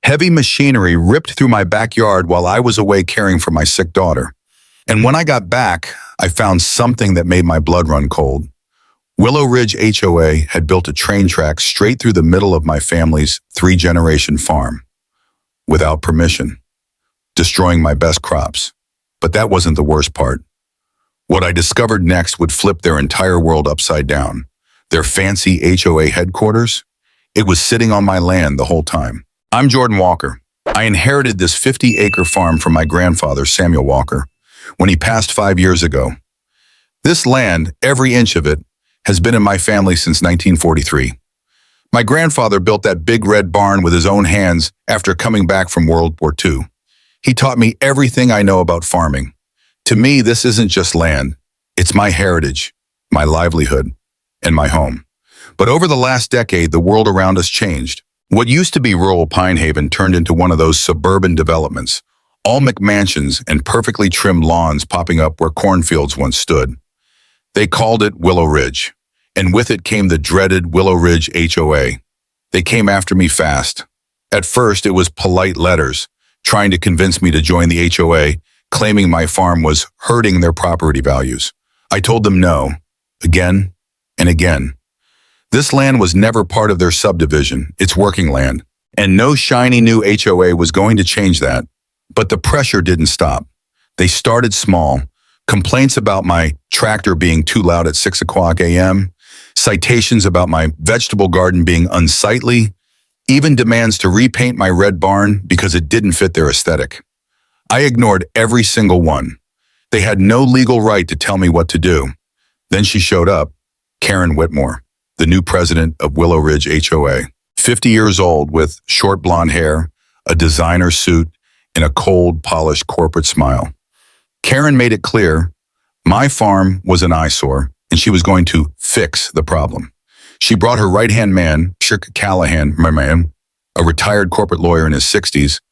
Heavy machinery ripped through my backyard while I was away caring for my sick daughter. And when I got back, I found something that made my blood run cold. Willow Ridge HOA had built a train track straight through the middle of my family's 3-generation farm, without permission, destroying my best crops. But that wasn't the worst part. What I discovered next would flip their entire world upside down. Their fancy HOA headquarters? It was sitting on my land the whole time. I'm Jordan Walker. I inherited this 50-acre farm from my grandfather, Samuel Walker, when he passed 5 years ago. This land, every inch of it, has been in my family since 1943. My grandfather built that big red barn with his own hands after coming back from World War II. He taught me everything I know about farming. To me, this isn't just land. It's my heritage, my livelihood, and my home. But over the last decade, the world around us changed. What used to be rural Pine Haven turned into one of those suburban developments, all McMansions and perfectly trimmed lawns popping up where cornfields once stood. They called it Willow Ridge, and with it came the dreaded Willow Ridge HOA. They came after me fast. At first, it was polite letters, trying to convince me to join the HOA, claiming my farm was hurting their property values. I told them no, again and again. This land was never part of their subdivision, it's working land, and no shiny new HOA was going to change that. But the pressure didn't stop. They started small. Complaints about my tractor being too loud at 6 o'clock a.m., citations about my vegetable garden being unsightly, even demands to repaint my red barn because it didn't fit their aesthetic. I ignored every single one. They had no legal right to tell me what to do. Then she showed up, Karen Whitmore, the new president of Willow Ridge HOA, 50 years old with short blonde hair, a designer suit, and a cold, polished corporate smile. Karen made it clear my farm was an eyesore and she was going to fix the problem. She brought her right-hand man, Shirk Callahan, my man, a retired corporate lawyer in his 60s,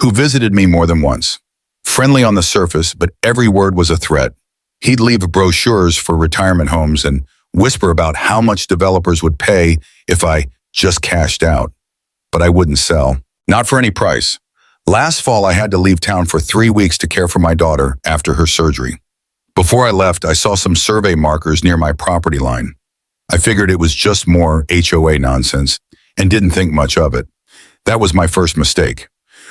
who visited me more than once. Friendly on the surface, but every word was a threat. He'd leave brochures for retirement homes and whisper about how much developers would pay if I just cashed out. But I wouldn't sell. Not for any price. Last fall, I had to leave town for 3 weeks to care for my daughter after her surgery. Before I left, I saw some survey markers near my property line. I figured it was just more HOA nonsense and didn't think much of it. That was my first mistake.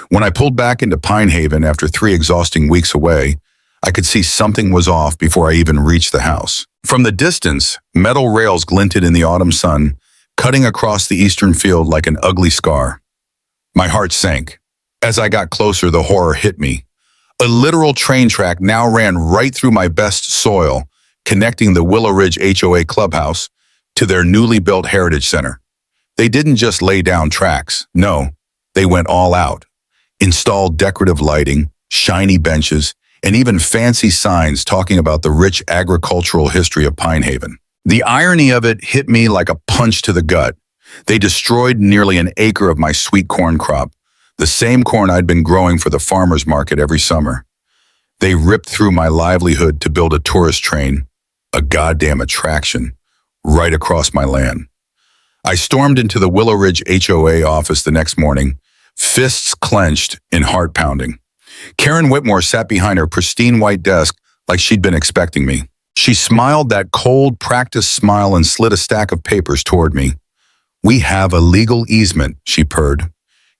When I pulled back into Pine Haven after 3 exhausting weeks away, I could see something was off before I even reached the house. From the distance, metal rails glinted in the autumn sun, cutting across the eastern field like an ugly scar. My heart sank. As I got closer, the horror hit me. A literal train track now ran right through my best soil, connecting the Willow Ridge HOA clubhouse to their newly built Heritage Center. They didn't just lay down tracks. No, they went all out. Installed decorative lighting, shiny benches, and even fancy signs talking about the rich agricultural history of Pine Haven. The irony of it hit me like a punch to the gut. They destroyed nearly an acre of my sweet corn crop, the same corn I'd been growing for the farmer's market every summer. They ripped through my livelihood to build a tourist train, a goddamn attraction, right across my land. I stormed into the Willow Ridge HOA office the next morning, fists clenched and heart pounding. Karen Whitmore sat behind her pristine white desk like she'd been expecting me. She smiled that cold, practiced smile and slid a stack of papers toward me. "We have a legal easement," she purred.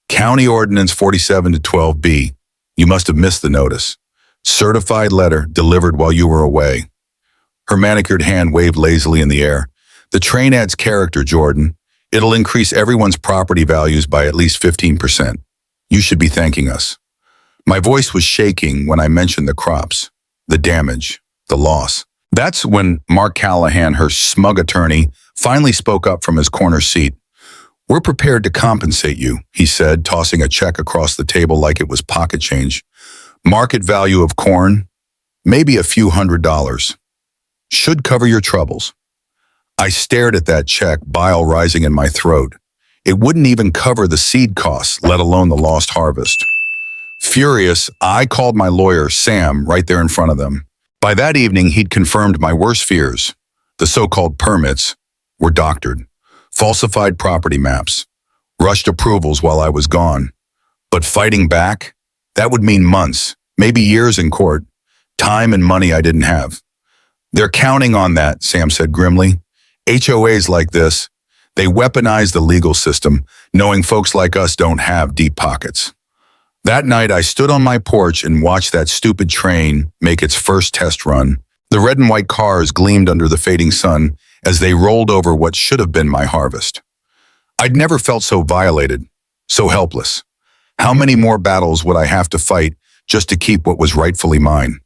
"County Ordinance 47-12B. You must have missed the notice. Certified letter delivered while you were away." Her manicured hand waved lazily in the air. "The train adds character, Jordan. It'll increase everyone's property values by at least 15%. You should be thanking us." My voice was shaking when I mentioned the crops, the damage, the loss. That's when Mark Callahan, her smug attorney, finally spoke up from his corner seat. "We're prepared to compensate you," he said, tossing a check across the table like it was pocket change. "Market value of corn, maybe a few $100s. Should cover your troubles." I stared at that check, bile rising in my throat. It wouldn't even cover the seed costs, let alone the lost harvest. Furious, I called my lawyer, Sam, right there in front of them. By that evening, he'd confirmed my worst fears. The so-called permits were doctored, falsified property maps, rushed approvals while I was gone, But fighting back? That would mean months, maybe years in court, time and money I didn't have. They're counting on that, Sam said grimly. HOAs like this, they weaponize the legal system, knowing folks like us don't have deep pockets. That night, I stood on my porch and watched that stupid train make its first test run. The red and white cars gleamed under the fading sun as they rolled over what should have been my harvest. I'd never felt so violated, so helpless. How many more battles would I have to fight just to keep what was rightfully mine?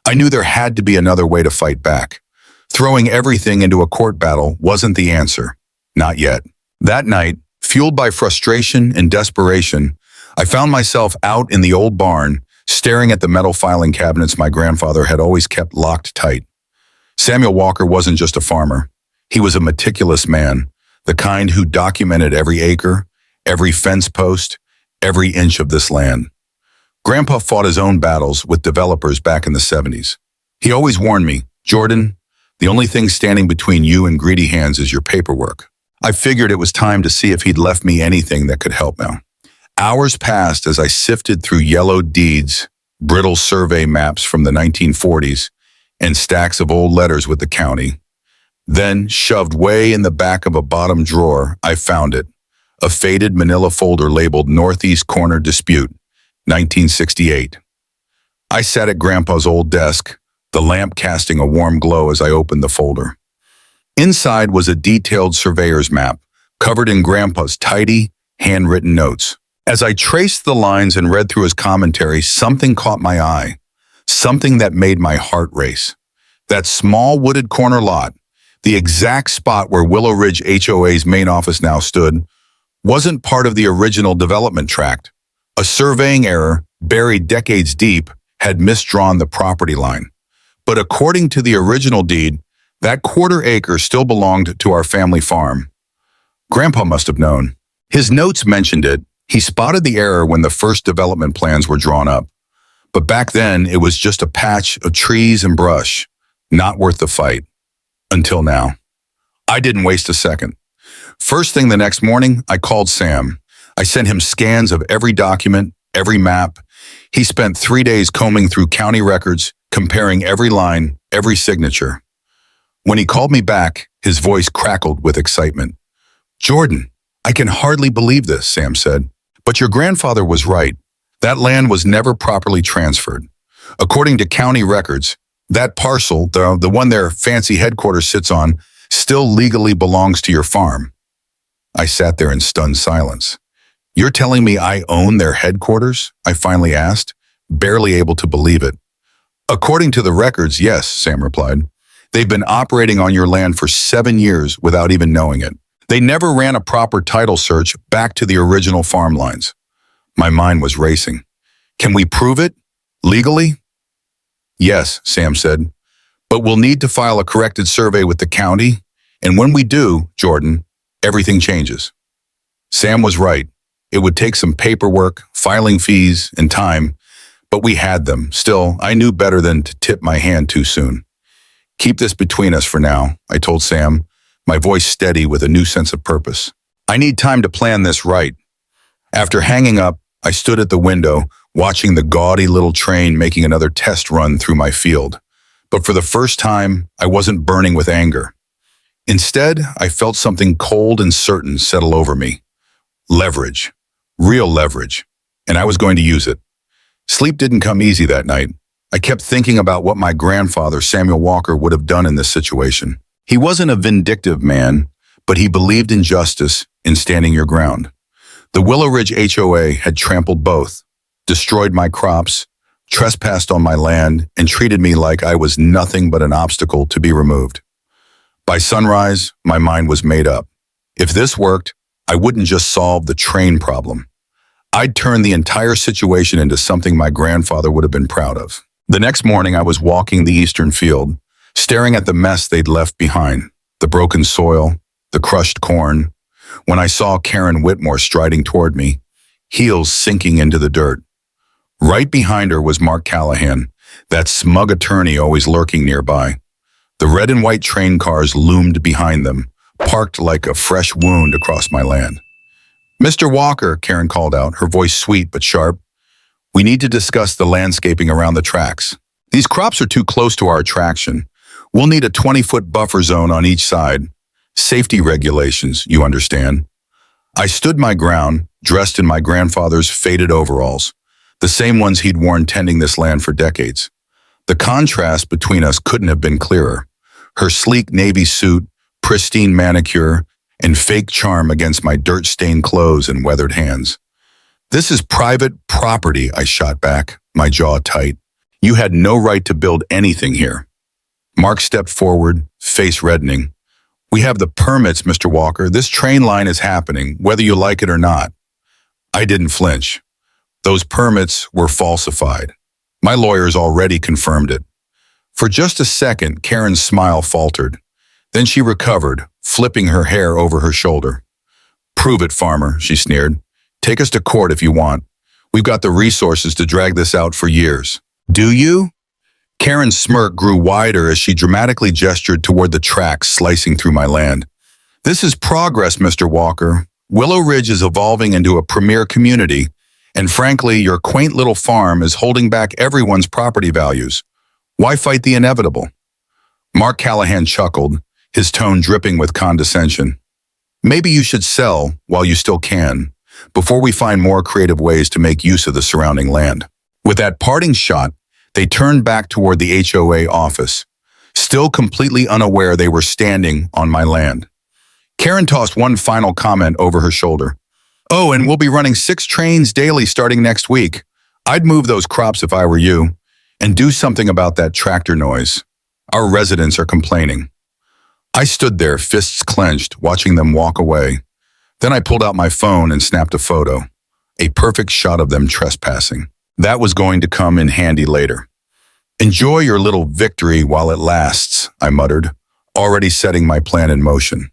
I knew there had to be another way to fight back. Throwing everything into a court battle wasn't the answer. Not yet. That night, fueled by frustration and desperation, I found myself out in the old barn, staring at the metal filing cabinets my grandfather had always kept locked tight. Samuel Walker wasn't just a farmer. He was a meticulous man, the kind who documented every acre, every fence post, every inch of this land. Grandpa fought his own battles with developers back in the 70s. He always warned me, Jordan, the only thing standing between you and greedy hands is your paperwork. I figured it was time to see if he'd left me anything that could help now. Hours passed as I sifted through yellowed deeds, brittle survey maps from the 1940s, and stacks of old letters with the county. Then, shoved way in the back of a bottom drawer, I found it, a faded manila folder labeled Northeast Corner Dispute, 1968. I sat at Grandpa's old desk, the lamp casting a warm glow as I opened the folder. Inside was a detailed surveyor's map, covered in Grandpa's tidy, handwritten notes. As I traced the lines and read through his commentary, something caught my eye, something that made my heart race. That small wooded corner lot, the exact spot where Willow Ridge HOA's main office now stood, wasn't part of the original development tract. A surveying error, buried decades deep, had misdrawn the property line. But according to the original deed, that quarter acre still belonged to our family farm. Grandpa must have known. His notes mentioned it. He spotted the error when the first development plans were drawn up. But back then, it was just a patch of trees and brush, not worth the fight. Until now. I didn't waste a second. First thing the next morning, I called Sam. I sent him scans of every document, every map. He spent 3 days combing through county records, comparing every line, every signature. When he called me back, his voice crackled with excitement. Jordan, I can hardly believe this, Sam said. But your grandfather was right. That land was never properly transferred. According to county records, that parcel, the one their fancy headquarters sits on, still legally belongs to your farm. I sat there in stunned silence. You're telling me I own their headquarters? I finally asked, barely able to believe it. According to the records, yes, Sam replied. They've been operating on your land for 7 years without even knowing it. They never ran a proper title search back to the original farm lines. My mind was racing. Can we prove it? Legally? Yes, Sam said, but we'll need to file a corrected survey with the county, and when we do, Jordan, everything changes. Sam was right. It would take some paperwork, filing fees, and time, but we had them. Still, I knew better than to tip my hand too soon. Keep this between us for now, I told Sam, my voice steady with a new sense of purpose. I need time to plan this right. After hanging up, I stood at the window, watching the gaudy little train making another test run through my field. But for the first time, I wasn't burning with anger. Instead, I felt something cold and certain settle over me. Leverage. Real leverage. And I was going to use it. Sleep didn't come easy that night. I kept thinking about what my grandfather, Samuel Walker, would have done in this situation. He wasn't a vindictive man, but he believed in justice, in standing your ground. The Willow Ridge HOA had trampled both, destroyed my crops, trespassed on my land, and treated me like I was nothing but an obstacle to be removed. By sunrise, my mind was made up. If this worked, I wouldn't just solve the train problem. I'd turn the entire situation into something my grandfather would have been proud of. The next morning, I was walking the eastern field, staring at the mess they'd left behind, the broken soil, the crushed corn, when I saw Karen Whitmore striding toward me, heels sinking into the dirt. Right behind her was Mark Callahan, that smug attorney always lurking nearby. The red and white train cars loomed behind them, parked like a fresh wound across my land. Mr. Walker, Karen called out, her voice sweet but sharp. We need to discuss the landscaping around the tracks. These crops are too close to our attraction. We'll need a 20-foot buffer zone on each side. Safety regulations, you understand. I stood my ground, dressed in my grandfather's faded overalls, the same ones he'd worn tending this land for decades. The contrast between us couldn't have been clearer. Her sleek navy suit, pristine manicure, and fake charm against my dirt-stained clothes and weathered hands. This is private property, I shot back, my jaw tight. You had no right to build anything here. Mark stepped forward, face reddening. We have the permits, Mr. Walker. This train line is happening, whether you like it or not. I didn't flinch. Those permits were falsified. My lawyers already confirmed it. For just a second, Karen's smile faltered. Then she recovered, flipping her hair over her shoulder. Prove it, farmer, she sneered. Take us to court if you want. We've got the resources to drag this out for years. Do you? Karen's smirk grew wider as she dramatically gestured toward the tracks slicing through my land. This is progress, Mr. Walker. Willow Ridge is evolving into a premier community, and frankly, your quaint little farm is holding back everyone's property values. Why fight the inevitable? Mark Callahan chuckled, his tone dripping with condescension. Maybe you should sell while you still can, before we find more creative ways to make use of the surrounding land. With that parting shot, they turned back toward the HOA office, still completely unaware they were standing on my land. Karen tossed one final comment over her shoulder. Oh, and we'll be running 6 trains daily starting next week. I'd move those crops if I were you, and do something about that tractor noise. Our residents are complaining. I stood there, fists clenched, watching them walk away. Then I pulled out my phone and snapped a photo. A perfect shot of them trespassing. That was going to come in handy later. Enjoy your little victory while it lasts, I muttered, already setting my plan in motion.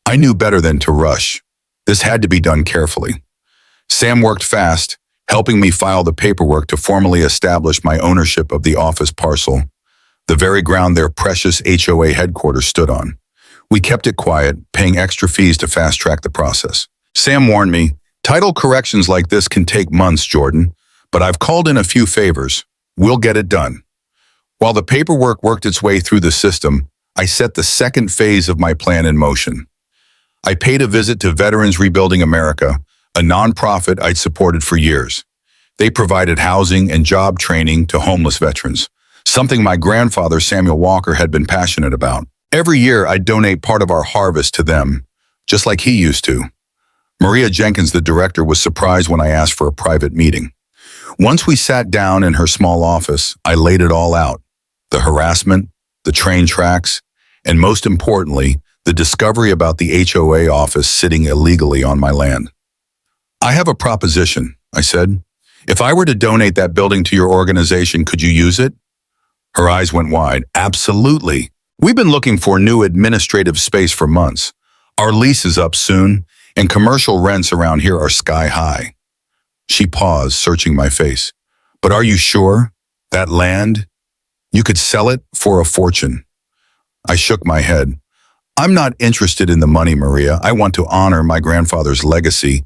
I knew better than to rush. This had to be done carefully. Sam worked fast, helping me file the paperwork to formally establish my ownership of the office parcel, the very ground their precious HOA headquarters stood on. We kept it quiet, paying extra fees to fast-track the process. Sam warned me, title corrections like this can take months, Jordan, but I've called in a few favors. We'll get it done. While the paperwork worked its way through the system, I set the second phase of my plan in motion. I paid a visit to Veterans Rebuilding America, a nonprofit I'd supported for years. They provided housing and job training to homeless veterans, something my grandfather Samuel Walker had been passionate about. Every year, I'd donate part of our harvest to them, just like he used to. Maria Jenkins, the director, was surprised when I asked for a private meeting. Once we sat down in her small office, I laid it all out. The harassment, the train tracks, and most importantly, the discovery about the HOA office sitting illegally on my land. I have a proposition, I said. If I were to donate that building to your organization, could you use it? Her eyes went wide. Absolutely. We've been looking for new administrative space for months. Our lease is up soon, and commercial rents around here are sky high. She paused, searching my face. But are you sure? That land? You could sell it for a fortune. I shook my head. I'm not interested in the money, Maria. I want to honor my grandfather's legacy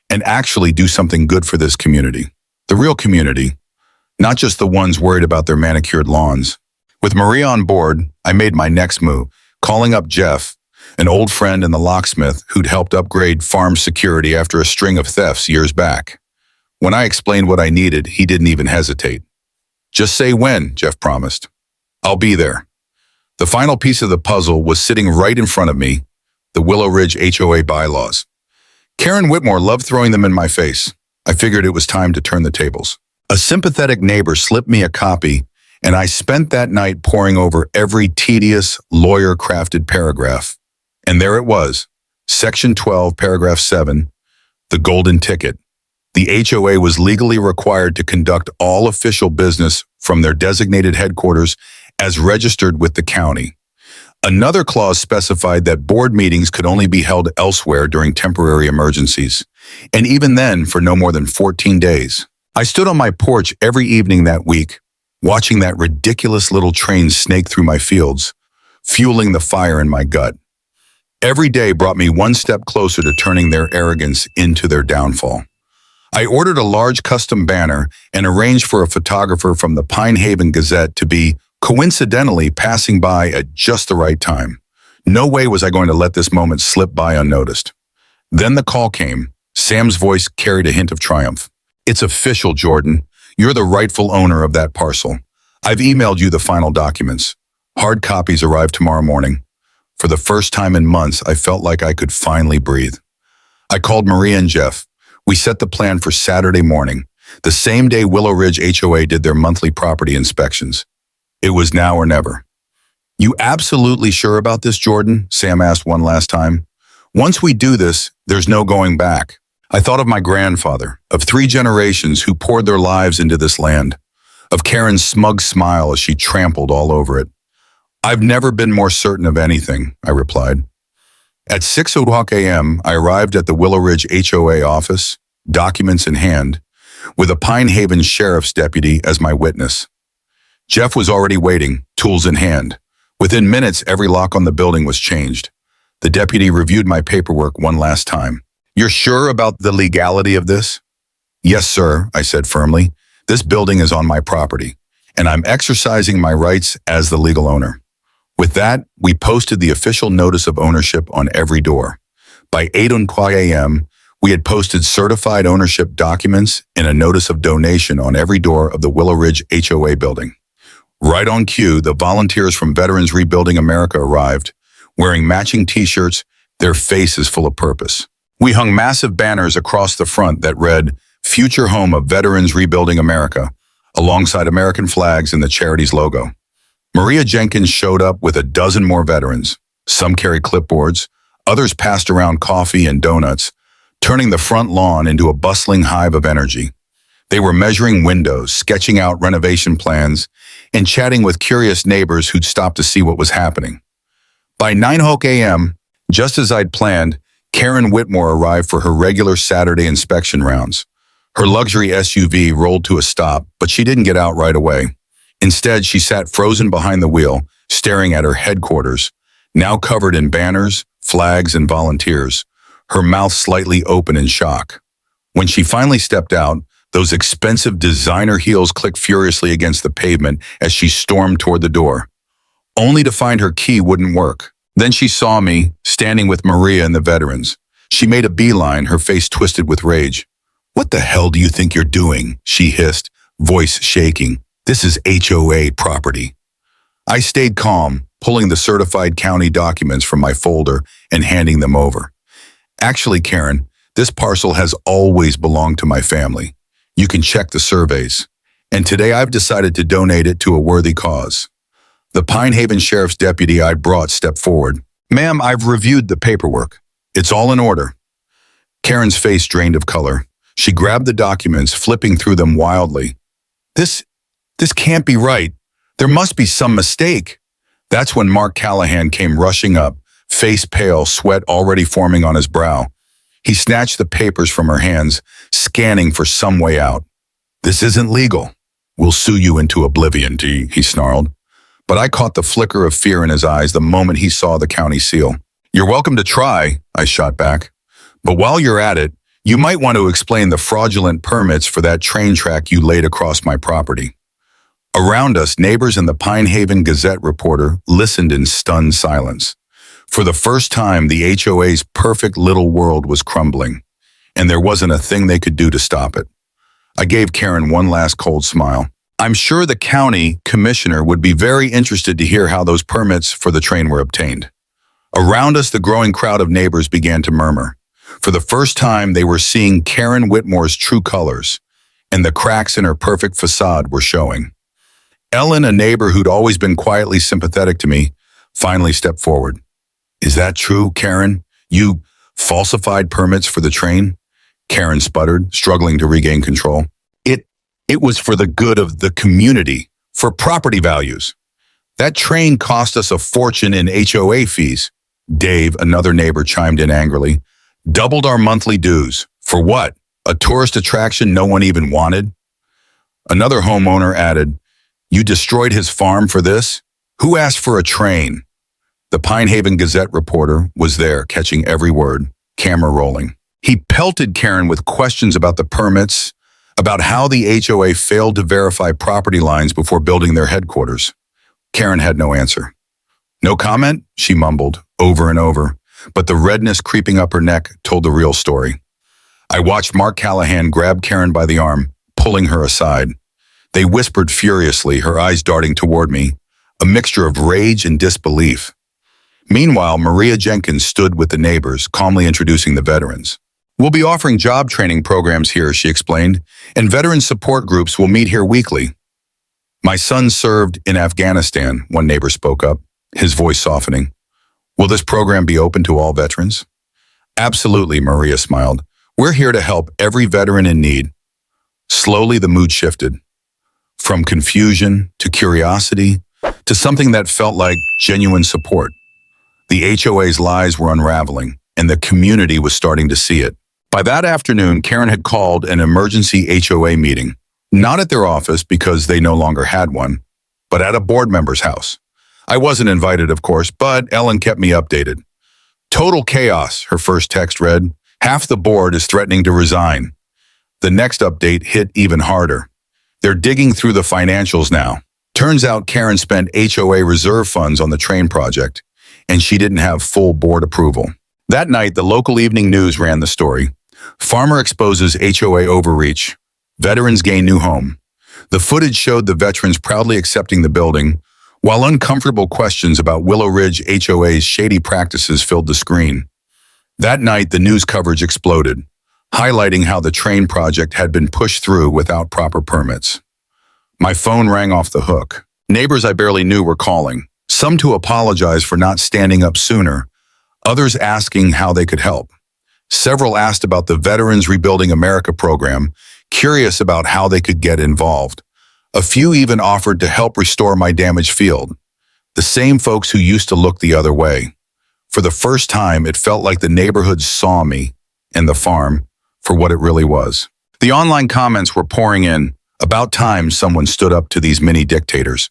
and actually do something good for this community. The real community, not just the ones worried about their manicured lawns. With Maria on board, I made my next move, calling up Jeff, an old friend and the locksmith who'd helped upgrade farm security after a string of thefts years back. When I explained what I needed, he didn't even hesitate. Just say when, Jeff promised. I'll be there. The final piece of the puzzle was sitting right in front of me, the Willow Ridge HOA bylaws. Karen Whitmore loved throwing them in my face. I figured it was time to turn the tables. A sympathetic neighbor slipped me a copy, and I spent that night poring over every tedious, lawyer-crafted paragraph. And there it was, Section 12, Paragraph 7, the golden ticket. The HOA was legally required to conduct all official business from their designated headquarters as registered with the county. Another clause specified that board meetings could only be held elsewhere during temporary emergencies, and even then for no more than 14 days. I stood on my porch every evening that week, watching that ridiculous little train snake through my fields, fueling the fire in my gut. Every day brought me one step closer to turning their arrogance into their downfall. I ordered a large custom banner and arranged for a photographer from the Pine Haven Gazette to be coincidentally passing by at just the right time. No way was I going to let this moment slip by unnoticed. Then the call came. Sam's voice carried a hint of triumph. "It's official, Jordan. You're the rightful owner of that parcel. I've emailed you the final documents. Hard copies arrive tomorrow morning." For the first time in months, I felt like I could finally breathe. I called Maria and Jeff. We set the plan for Saturday morning, the same day Willow Ridge HOA did their monthly property inspections. It was now or never. "You absolutely sure about this, Jordan?" Sam asked one last time. "Once we do this, there's no going back." I thought of my grandfather, of 3 generations who poured their lives into this land, of Karen's smug smile as she trampled all over it. "I've never been more certain of anything," I replied. At 6:00 a.m., I arrived at the Willow Ridge HOA office, documents in hand, with a Pine Haven sheriff's deputy as my witness. Jeff was already waiting, tools in hand. Within minutes, every lock on the building was changed. The deputy reviewed my paperwork one last time. "You're sure about the legality of this?" "Yes, sir," I said firmly. "This building is on my property, and I'm exercising my rights as the legal owner." With that, we posted the official notice of ownership on every door. By 8:00 a.m., we had posted certified ownership documents and a notice of donation on every door of the Willow Ridge HOA building. Right on cue, the volunteers from Veterans Rebuilding America arrived, wearing matching t-shirts, their faces full of purpose. We hung massive banners across the front that read, "Future Home of Veterans Rebuilding America," alongside American flags and the charity's logo. Maria Jenkins showed up with a dozen more veterans. Some carried clipboards, others passed around coffee and donuts, turning the front lawn into a bustling hive of energy. They were measuring windows, sketching out renovation plans, and chatting with curious neighbors who'd stopped to see what was happening. By 9:00 a.m., just as I'd planned, Karen Whitmore arrived for her regular Saturday inspection rounds. Her luxury SUV rolled to a stop, but she didn't get out right away. Instead, she sat frozen behind the wheel, staring at her headquarters, now covered in banners, flags, and volunteers, her mouth slightly open in shock. When she finally stepped out, those expensive designer heels clicked furiously against the pavement as she stormed toward the door, only to find her key wouldn't work. Then she saw me, standing with Maria and the veterans. She made a beeline, her face twisted with rage. "What the hell do you think you're doing?" she hissed, voice shaking. "This is HOA property." I stayed calm, pulling the certified county documents from my folder and handing them over. "Actually, Karen, this parcel has always belonged to my family. You can check the surveys. And today I've decided to donate it to a worthy cause." The Pine Haven Sheriff's deputy I brought stepped forward. "Ma'am, I've reviewed the paperwork. It's all in order." Karen's face drained of color. She grabbed the documents, flipping through them wildly. This can't be right. There must be some mistake." That's when Mark Callahan came rushing up, face pale, sweat already forming on his brow. He snatched the papers from her hands, scanning for some way out. "This isn't legal. We'll sue you into oblivion," he snarled. But I caught the flicker of fear in his eyes the moment he saw the county seal. "You're welcome to try," I shot back. "But while you're at it, you might want to explain the fraudulent permits for that train track you laid across my property." Around us, neighbors and the Pine Haven Gazette reporter listened in stunned silence. For the first time, the HOA's perfect little world was crumbling, and there wasn't a thing they could do to stop it. I gave Karen one last cold smile. "I'm sure the county commissioner would be very interested to hear how those permits for the train were obtained." Around us, the growing crowd of neighbors began to murmur. For the first time, they were seeing Karen Whitmore's true colors, and the cracks in her perfect facade were showing. Ellen, a neighbor who'd always been quietly sympathetic to me, finally stepped forward. "Is that true, Karen? You falsified permits for the train?" Karen sputtered, struggling to regain control. It was for the good of the community, for property values. That train cost us a fortune in HOA fees." Dave, another neighbor, chimed in angrily. "Doubled our monthly dues. For what? A tourist attraction no one even wanted?" Another homeowner added, "You destroyed his farm for this? Who asked for a train?" The Pine Haven Gazette reporter was there, catching every word, camera rolling. He pelted Karen with questions about the permits, about how the HOA failed to verify property lines before building their headquarters. Karen had no answer. No comment, she mumbled, over and over, but the redness creeping up her neck told the real story. I watched Mark Callahan grab Karen by the arm, pulling her aside. They whispered furiously, her eyes darting toward me, a mixture of rage and disbelief. Meanwhile, Maria Jenkins stood with the neighbors, calmly introducing the veterans. We'll be offering job training programs here, she explained, and veteran support groups will meet here weekly. My son served in Afghanistan, one neighbor spoke up, his voice softening. Will this program be open to all veterans? Absolutely, Maria smiled. We're here to help every veteran in need. Slowly, the mood shifted. From confusion to curiosity to something that felt like genuine support. The HOA's lies were unraveling, and the community was starting to see it. By that afternoon, Karen had called an emergency HOA meeting, not at their office because they no longer had one, but at a board member's house. I wasn't invited, of course, but Ellen kept me updated. Total chaos, her first text read. Half the board is threatening to resign. The next update hit even harder. They're digging through the financials now. Turns out Karen spent HOA reserve funds on the train project, and she didn't have full board approval. That night, the local evening news ran the story. Farmer exposes HOA overreach. Veterans gain new home. The footage showed the veterans proudly accepting the building, while uncomfortable questions about Willow Ridge HOA's shady practices filled the screen. That night, the news coverage exploded, highlighting how the train project had been pushed through without proper permits. My phone rang off the hook. Neighbors I barely knew were calling, some to apologize for not standing up sooner, others asking how they could help. Several asked about the Veterans Rebuilding America program, curious about how they could get involved. A few even offered to help restore my damaged field. The same folks who used to look the other way. For the first time, it felt like the neighborhood saw me and the farm for what it really was. The online comments were pouring in. About time someone stood up to these mini dictators.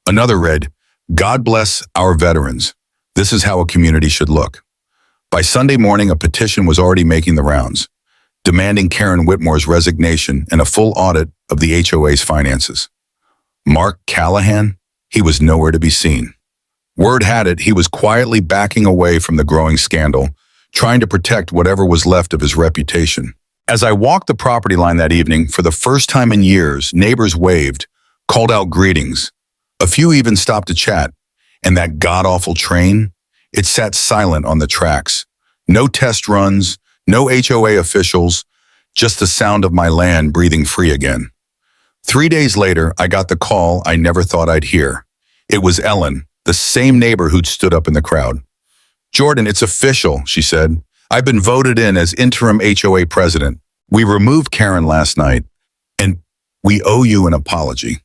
Another read, God bless our veterans. This is how a community should look. By Sunday morning, a petition was already making the rounds, demanding Karen Whitmore's resignation and a full audit of the HOA's finances. Mark Callahan? He was nowhere to be seen. Word had it he was quietly backing away from the growing scandal, trying to protect whatever was left of his reputation. As I walked the property line that evening, for the first time in years, neighbors waved, called out greetings. A few even stopped to chat, and that god-awful train, it sat silent on the tracks. No test runs, no HOA officials, just the sound of my land breathing free again. 3 days later, I got the call I never thought I'd hear. It was Ellen, the same neighbor who'd stood up in the crowd. Jordan, it's official, she said. I've been voted in as interim HOA president. We removed Karen last night, and we owe you an apology.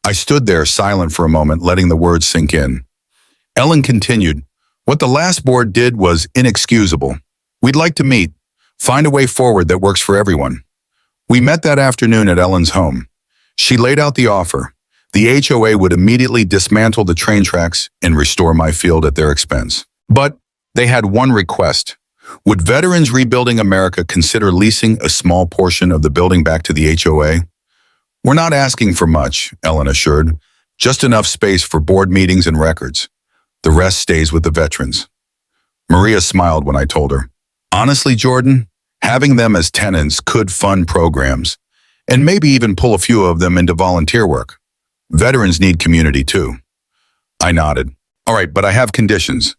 I stood there silent for a moment, letting the words sink in. Ellen continued, what the last board did was inexcusable. We'd like to meet, find a way forward that works for everyone. We met that afternoon at Ellen's home. She laid out the offer. The HOA would immediately dismantle the train tracks and restore my field at their expense. But they had one request. Would Veterans Rebuilding America consider leasing a small portion of the building back to the HOA? We're not asking for much, Ellen assured. Just enough space for board meetings and records. The rest stays with the veterans. Maria smiled when I told her. Honestly, Jordan, having them as tenants could fund programs, and maybe even pull a few of them into volunteer work. Veterans need community too. I nodded. All right, but I have conditions.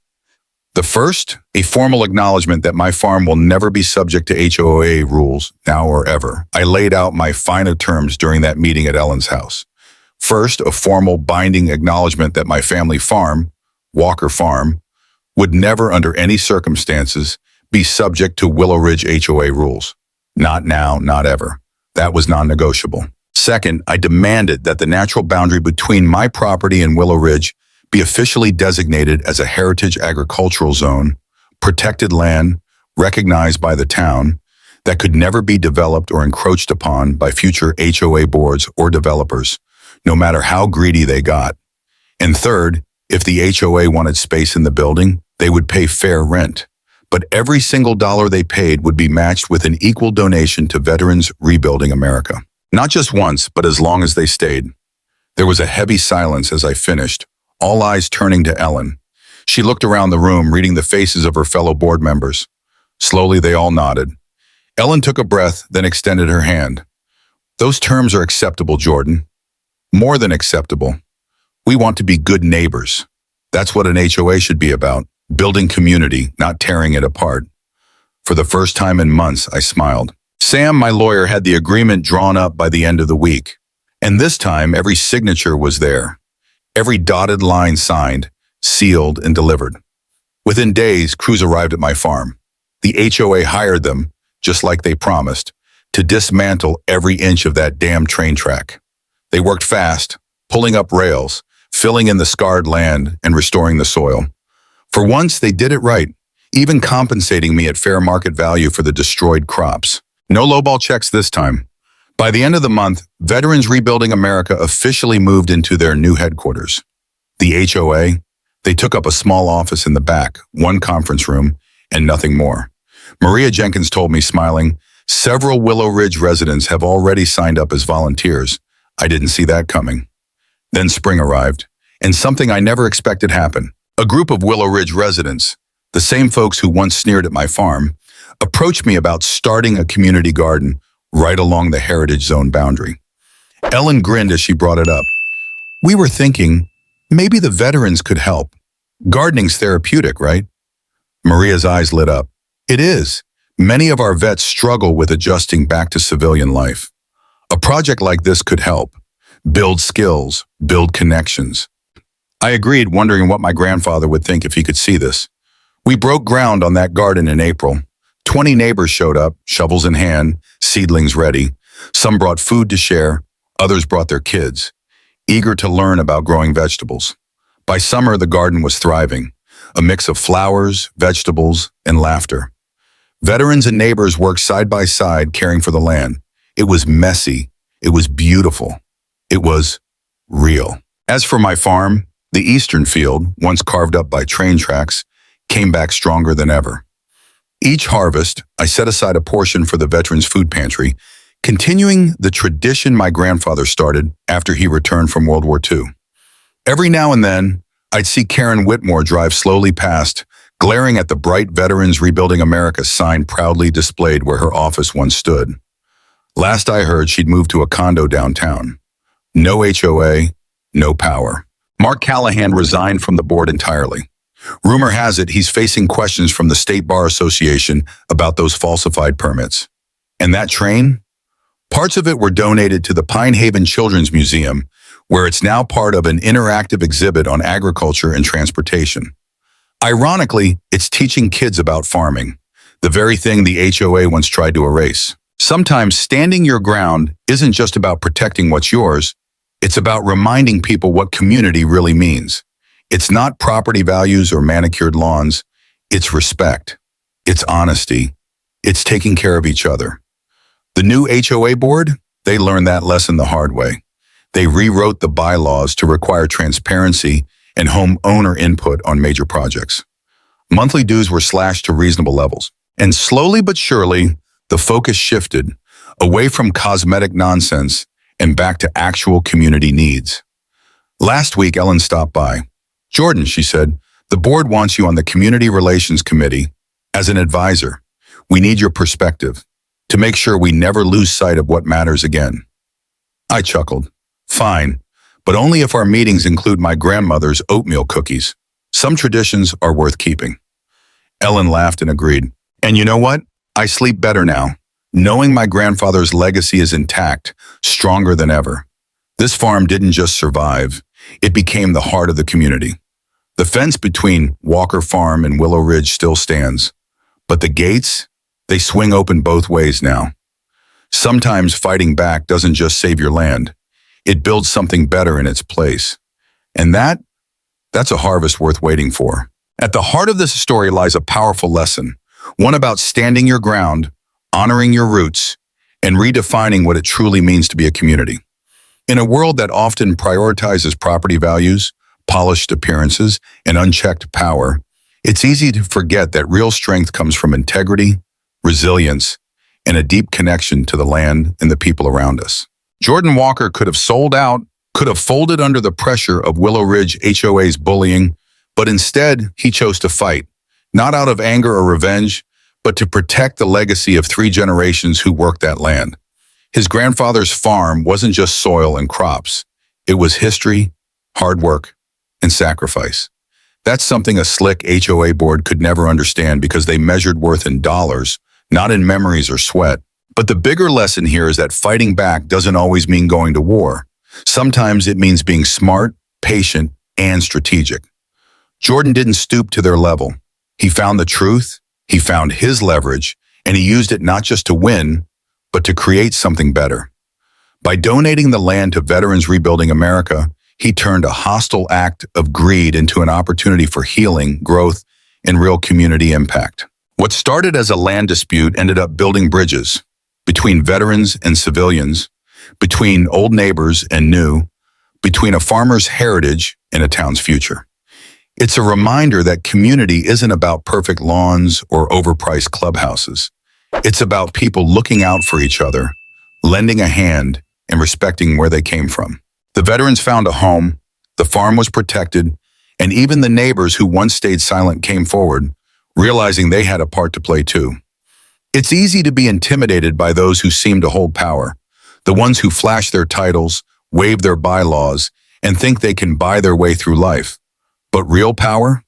The first, a formal acknowledgement that my farm will never be subject to HOA rules, now or ever. I laid out my final terms during that meeting at Ellen's house. First, a formal binding acknowledgement that my family farm, Walker Farm, would never under any circumstances be subject to Willow Ridge HOA rules. Not now, not ever. That was non-negotiable. Second, I demanded that the natural boundary between my property and Willow Ridge be officially designated as a heritage agricultural zone, protected land, recognized by the town, that could never be developed or encroached upon by future HOA boards or developers, no matter how greedy they got. And third, If the HOA wanted space in the building, they would pay fair rent. But every single dollar they paid would be matched with an equal donation to Veterans Rebuilding America. Not just once, but as long as they stayed. There was a heavy silence as I finished, all eyes turning to Ellen. She looked around the room, reading the faces of her fellow board members. Slowly, they all nodded. Ellen took a breath, then extended her hand. Those terms are acceptable, Jordan. More than acceptable. We want to be good neighbors. That's what an HOA should be about, building community, not tearing it apart. For the first time in months, I smiled. Sam, my lawyer, had the agreement drawn up by the end of the week. And this time, every signature was there. Every dotted line signed, sealed, and delivered. Within days, crews arrived at my farm. The HOA hired them, just like they promised, to dismantle every inch of that damn train track. They worked fast, pulling up rails, filling in the scarred land, and restoring the soil. For once, they did it right, even compensating me at fair market value for the destroyed crops. No lowball checks this time. By the end of the month, Veterans Rebuilding America officially moved into their new headquarters. The HOA, they took up a small office in the back, one conference room, and nothing more. Maria Jenkins told me, smiling, several Willow Ridge residents have already signed up as volunteers. I didn't see that coming. Then spring arrived, and something I never expected happened. A group of Willow Ridge residents, the same folks who once sneered at my farm, approached me about starting a community garden right along the Heritage Zone boundary. Ellen grinned as she brought it up. We were thinking, maybe the veterans could help. Gardening's therapeutic, right? Maria's eyes lit up. It is. Many of our vets struggle with adjusting back to civilian life. A project like this could help. Build skills, build connections. I agreed, wondering what my grandfather would think if he could see this. We broke ground on that garden in April. 20 neighbors showed up, shovels in hand, seedlings ready. Some brought food to share, others brought their kids, eager to learn about growing vegetables. By summer, the garden was thriving, a mix of flowers, vegetables, and laughter. Veterans and neighbors worked side by side, caring for the land. It was messy. It was beautiful. It was real. As for my farm, the eastern field, once carved up by train tracks, came back stronger than ever. Each harvest, I set aside a portion for the Veterans Food Pantry, continuing the tradition my grandfather started after he returned from World War II. Every now and then, I'd see Karen Whitmore drive slowly past, glaring at the bright Veterans Rebuilding America sign proudly displayed where her office once stood. Last I heard, she'd moved to a condo downtown. No HOA, no power. Mark Callahan resigned from the board entirely. Rumor has it he's facing questions from the State Bar Association about those falsified permits. And that train? Parts of it were donated to the Pine Haven Children's Museum, where it's now part of an interactive exhibit on agriculture and transportation. Ironically, it's teaching kids about farming, the very thing the HOA once tried to erase. Sometimes standing your ground isn't just about protecting what's yours, it's about reminding people what community really means. It's not property values or manicured lawns. It's respect. It's honesty. It's taking care of each other. The new HOA board, they learned that lesson the hard way. They rewrote the bylaws to require transparency and homeowner input on major projects. Monthly dues were slashed to reasonable levels. And slowly but surely, the focus shifted away from cosmetic nonsense and back to actual community needs. Last week, Ellen stopped by. Jordan, she said, the board wants you on the Community Relations Committee as an advisor. We need your perspective to make sure we never lose sight of what matters again. I chuckled. Fine, but only if our meetings include my grandmother's oatmeal cookies. Some traditions are worth keeping. Ellen laughed and agreed. And you know what? I sleep better now, knowing my grandfather's legacy is intact, stronger than ever. This farm didn't just survive, it became the heart of the community. The fence between Walker Farm and Willow Ridge still stands, but the gates, they swing open both ways now. Sometimes fighting back doesn't just save your land, it builds something better in its place. And that's a harvest worth waiting for. At the heart of this story lies a powerful lesson, one about standing your ground, honoring your roots, and redefining what it truly means to be a community. In a world that often prioritizes property values, polished appearances, and unchecked power, it's easy to forget that real strength comes from integrity, resilience, and a deep connection to the land and the people around us. Jordan Walker could have sold out, could have folded under the pressure of Willow Ridge HOA's bullying, but instead he chose to fight, not out of anger or revenge, but to protect the legacy of 3 generations who worked that land. His grandfather's farm wasn't just soil and crops. It was history, hard work, and sacrifice. That's something a slick HOA board could never understand because they measured worth in dollars, not in memories or sweat. But the bigger lesson here is that fighting back doesn't always mean going to war. Sometimes it means being smart, patient, and strategic. Jordan didn't stoop to their level. He found the truth, he found his leverage, and he used it not just to win, but to create something better. By donating the land to Veterans Rebuilding America, he turned a hostile act of greed into an opportunity for healing, growth, and real community impact. What started as a land dispute ended up building bridges between veterans and civilians, between old neighbors and new, between a farmer's heritage and a town's future. It's a reminder that community isn't about perfect lawns or overpriced clubhouses. It's about people looking out for each other, lending a hand, and respecting where they came from. The veterans found a home, the farm was protected, and even the neighbors who once stayed silent came forward, realizing they had a part to play too. It's easy to be intimidated by those who seem to hold power, the ones who flash their titles, wave their bylaws, and think they can buy their way through life. But real power?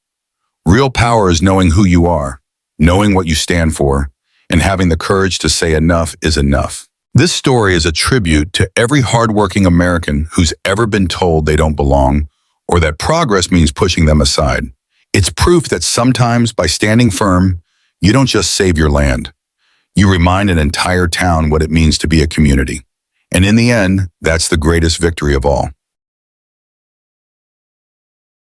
Real power is knowing who you are, knowing what you stand for, and having the courage to say enough is enough. This story is a tribute to every hardworking American who's ever been told they don't belong or that progress means pushing them aside. It's proof that sometimes by standing firm, you don't just save your land. You remind an entire town what it means to be a community. And in the end, that's the greatest victory of all.